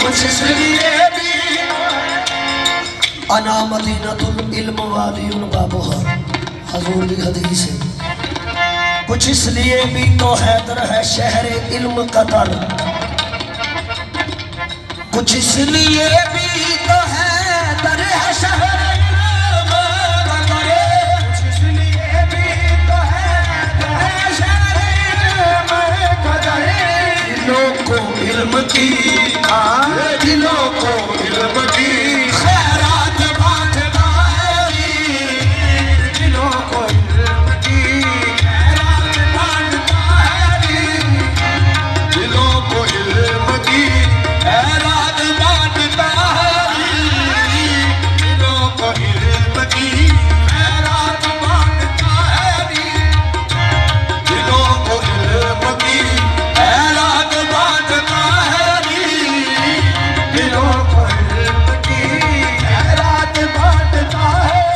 कुछ इसलिए भी अना मदीनतुल इल्म वालियुन बाबुहा, हजूर की हदीस है। कुछ इसलिए भी तो हैदर है शहर इल्म का दर, कुछ इसलिए भी तो हैदर है शहर इल्म का दर, कुछ इसलिए भी तो हैदर है शहर इल्म का दर। दिलों को इल्म की, दिलों को इल्म की खैरात बांटता है, दिलों को इल्म की खैरात बांटता है, दिलों को इल्म की खैरात बांटता है, दिलों को इल्म की खैरात बांटता है, दिलों को इल्म की खैरात बांटता है, दिलों को इल्म की खैरात बांटता है,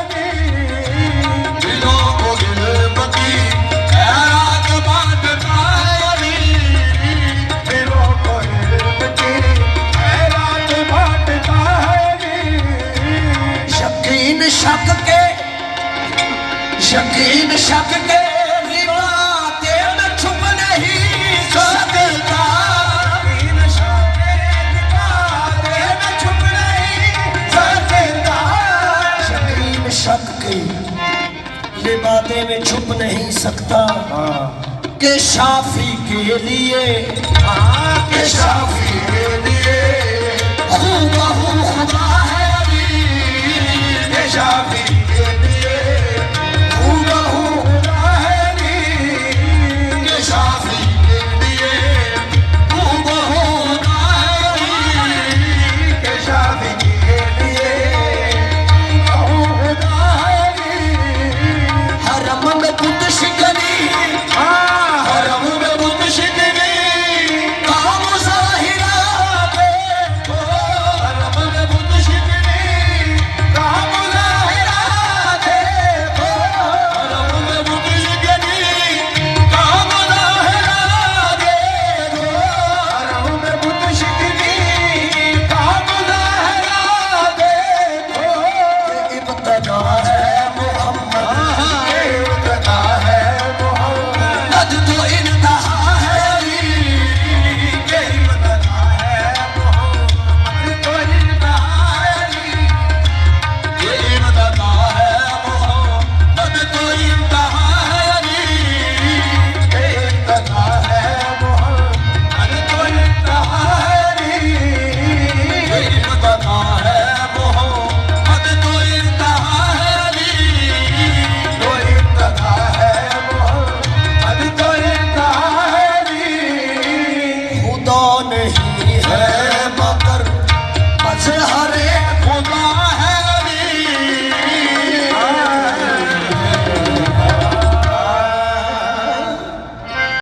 दिलों को इल्म की खैरात बांटता है, दिलों को इल्म की खैरात बांटता है। शकीन शक के, शकीन शक के लिबाते में छुप नहीं सकता, शकीन शक के लिबाते में छुप नहीं सकता, शकीन शक के लिबाते में छुप नहीं सकता, के शाफी के लिए